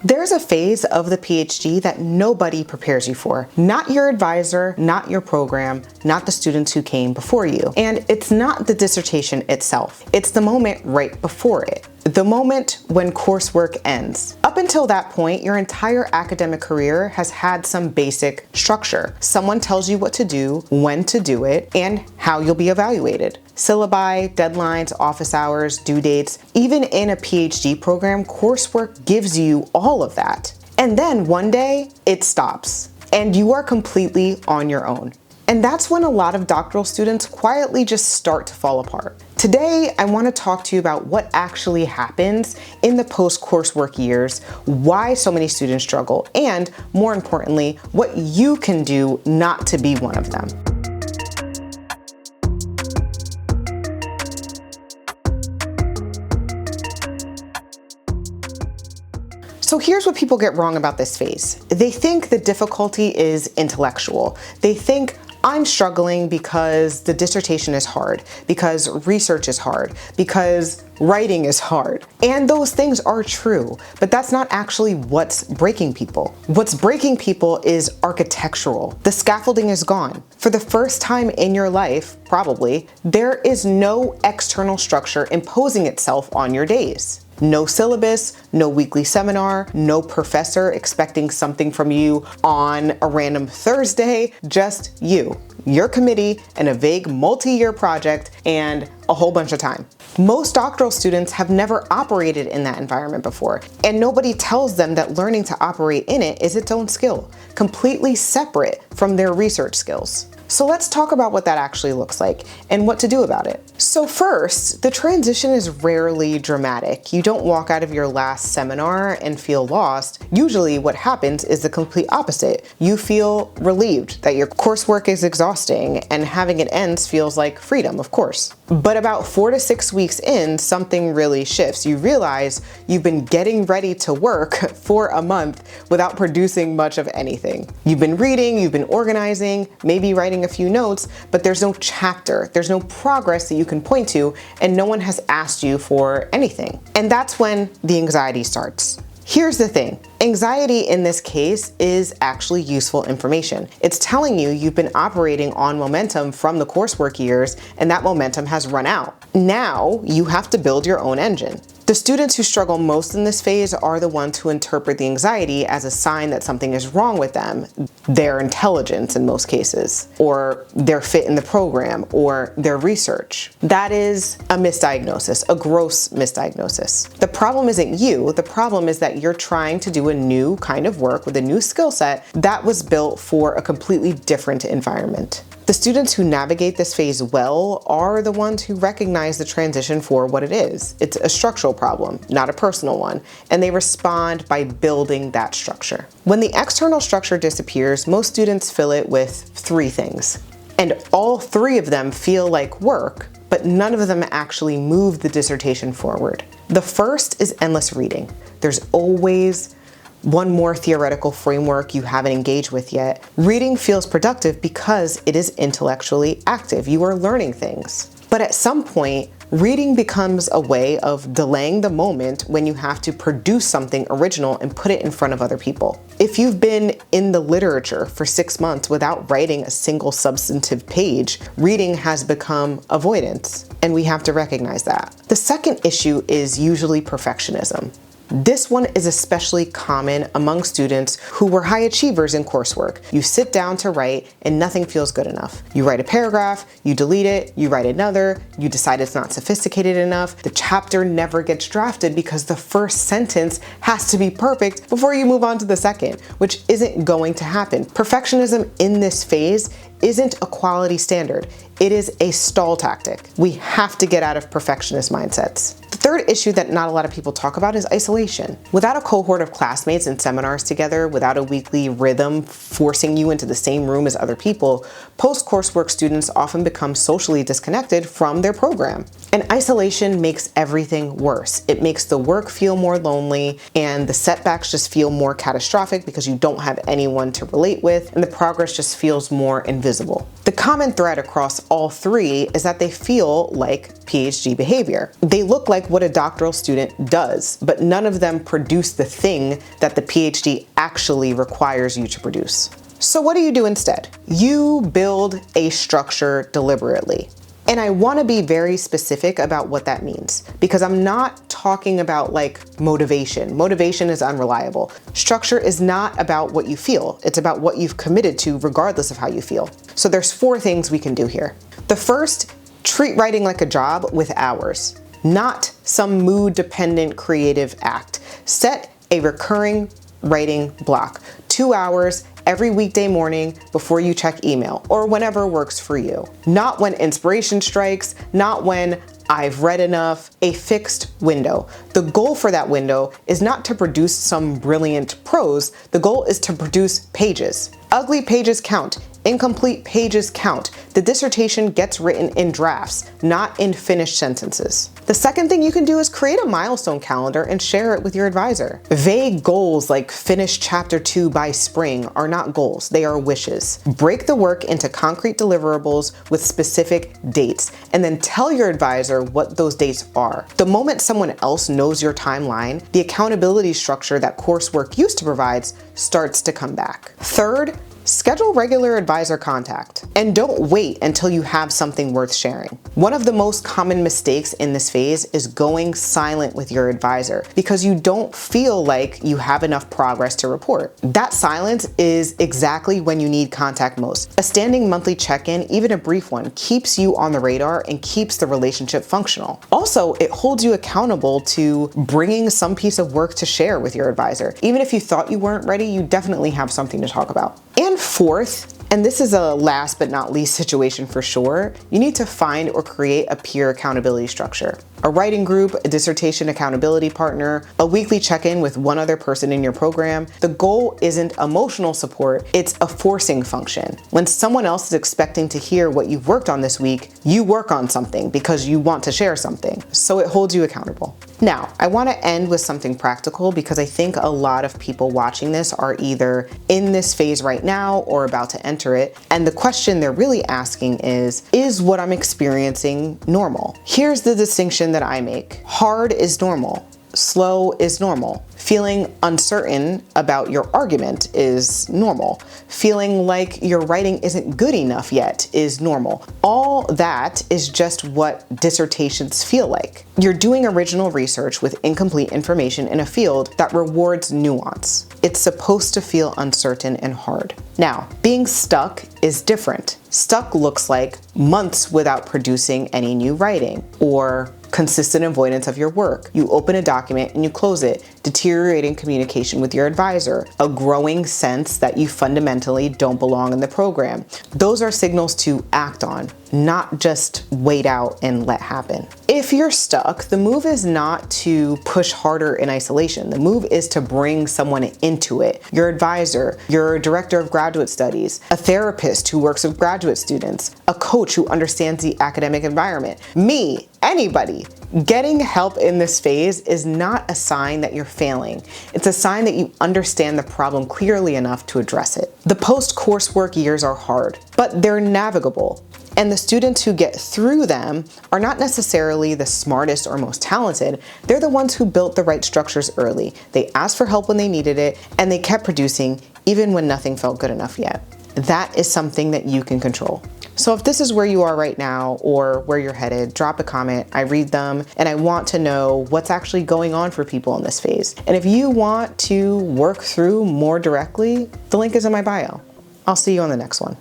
There's a phase of the PhD that nobody prepares you for. Not your advisor, not your program, not the students who came before you. And it's not the dissertation itself. It's the moment right before it. The moment when coursework ends. Up until that point, your entire academic career has had some basic structure. Someone tells you what to do, when to do it, and how you'll be evaluated. Syllabi, deadlines, office hours, due dates. Even in a PhD program, coursework gives you all of that. And then one day, it stops, and you are completely on your own. And that's when a lot of doctoral students quietly just start to fall apart. Today, I want to talk to you about what actually happens in the post-coursework years, why so many students struggle, and more importantly, what you can do not to be one of them. So here's what people get wrong about this phase. They think the difficulty is intellectual. They think, I'm struggling because the dissertation is hard, because research is hard, because writing is hard. And those things are true, but that's not actually what's breaking people. What's breaking people is architectural. The scaffolding is gone. For the first time in your life, probably, there is no external structure imposing itself on your days. No syllabus, no weekly seminar, no professor expecting something from you on a random Thursday, just you, your committee, and a vague multi-year project, and a whole bunch of time. Most doctoral students have never operated in that environment before, and nobody tells them that learning to operate in it is its own skill, completely separate from their research skills. So let's talk about what that actually looks like and what to do about it. So first, the transition is rarely dramatic. You don't walk out of your last seminar and feel lost. Usually what happens is the complete opposite. You feel relieved that your coursework is exhausting, and having it end feels like freedom, of course. But about 4 to 6 weeks in, something really shifts. You realize you've been getting ready to work for a month without producing much of anything. You've been reading, you've been organizing, maybe writing a few notes, but there's no chapter, there's no progress that you can point to, and no one has asked you for anything. And that's when the anxiety starts. Here's the thing, anxiety in this case is actually useful information. It's telling you you've been operating on momentum from the coursework years, and that momentum has run out. Now you have to build your own engine. The students who struggle most in this phase are the ones who interpret the anxiety as a sign that something is wrong with them, their intelligence in most cases, or their fit in the program, or their research. That is a misdiagnosis, a gross misdiagnosis. The problem isn't you, the problem is that you're trying to do a new kind of work with a new skill set that was built for a completely different environment. The students who navigate this phase well are the ones who recognize the transition for what it is. It's a structural problem, not a personal one, and they respond by building that structure. When the external structure disappears, most students fill it with 3 things. And all 3 of them feel like work, but none of them actually move the dissertation forward. The first is endless reading. There's always one more theoretical framework you haven't engaged with yet. Reading feels productive because it is intellectually active. You are learning things. But at some point, reading becomes a way of delaying the moment when you have to produce something original and put it in front of other people. If you've been in the literature for 6 months without writing a single substantive page, reading has become avoidance, and we have to recognize that. The second issue is usually perfectionism. This one is especially common among students who were high achievers in coursework. You sit down to write and nothing feels good enough. You write a paragraph, you delete it, you write another, you decide it's not sophisticated enough. The chapter never gets drafted because the first sentence has to be perfect before you move on to the second, which isn't going to happen. Perfectionism in this phase isn't a quality standard. It is a stall tactic. We have to get out of perfectionist mindsets. The third issue that not a lot of people talk about is isolation. Without a cohort of classmates and seminars together, without a weekly rhythm forcing you into the same room as other people, post-coursework students often become socially disconnected from their program. And isolation makes everything worse. It makes the work feel more lonely, and the setbacks just feel more catastrophic because you don't have anyone to relate with, and the progress just feels more invisible. The common thread across all 3 is that they feel like PhD behavior. They look like what a doctoral student does, but none of them produce the thing that the PhD actually requires you to produce. So what do you do instead? You build a structure deliberately. And I want to be very specific about what that means, because I'm not talking about like motivation. Motivation is unreliable. Structure is not about what you feel. It's about what you've committed to regardless of how you feel. So there's 4 things we can do here. The first, treat writing like a job with hours, not some mood-dependent creative act. Set a recurring writing block, 2 hours every weekday morning before you check email, or whenever works for you. Not when inspiration strikes, not when I've read enough, a fixed window. The goal for that window is not to produce some brilliant prose. The goal is to produce pages. Ugly pages count. Incomplete pages count. The dissertation gets written in drafts, not in finished sentences. The second thing you can do is create a milestone calendar and share it with your advisor. Vague goals like finish chapter 2 by spring are not goals, they are wishes. Break the work into concrete deliverables with specific dates, and then tell your advisor what those dates are. The moment someone else knows your timeline, the accountability structure that coursework used to provide starts to come back. Third, schedule regular advisor contact, and don't wait until you have something worth sharing. One of the most common mistakes in this phase is going silent with your advisor because you don't feel like you have enough progress to report. That silence is exactly when you need contact most. A standing monthly check-in, even a brief one, keeps you on the radar and keeps the relationship functional. Also, it holds you accountable to bringing some piece of work to share with your advisor. Even if you thought you weren't ready, you definitely have something to talk about. And fourth, and this is a last but not least situation for sure, you need to find or create a peer accountability structure. A writing group, a dissertation accountability partner, a weekly check-in with one other person in your program. The goal isn't emotional support, it's a forcing function. When someone else is expecting to hear what you've worked on this week, you work on something because you want to share something. So it holds you accountable. Now, I want to end with something practical because I think a lot of people watching this are either in this phase right now or about to enter it. And the question they're really asking is what I'm experiencing normal? Here's the distinction that I make. Hard is normal. Slow is normal. Feeling uncertain about your argument is normal. Feeling like your writing isn't good enough yet is normal. All that is just what dissertations feel like. You're doing original research with incomplete information in a field that rewards nuance. It's supposed to feel uncertain and hard. Now, being stuck is different. Stuck looks like months without producing any new writing, or consistent avoidance of your work. You open a document and you close it, deteriorating communication with your advisor, a growing sense that you fundamentally don't belong in the program. Those are signals to act on, not just wait out and let happen. If you're stuck, the move is not to push harder in isolation. The move is to bring someone into it. Your advisor, your director of graduate studies, a therapist who works with graduate students, a coach who understands the academic environment, me, anybody. Getting help in this phase is not a sign that you're failing. It's a sign that you understand the problem clearly enough to address it. The post-coursework years are hard, but they're navigable. And the students who get through them are not necessarily the smartest or most talented. They're the ones who built the right structures early. They asked for help when they needed it, and they kept producing even when nothing felt good enough yet. That is something that you can control. So if this is where you are right now or where you're headed, drop a comment. I read them and I want to know what's actually going on for people in this phase. And if you want to work through more directly, the link is in my bio. I'll see you on the next one.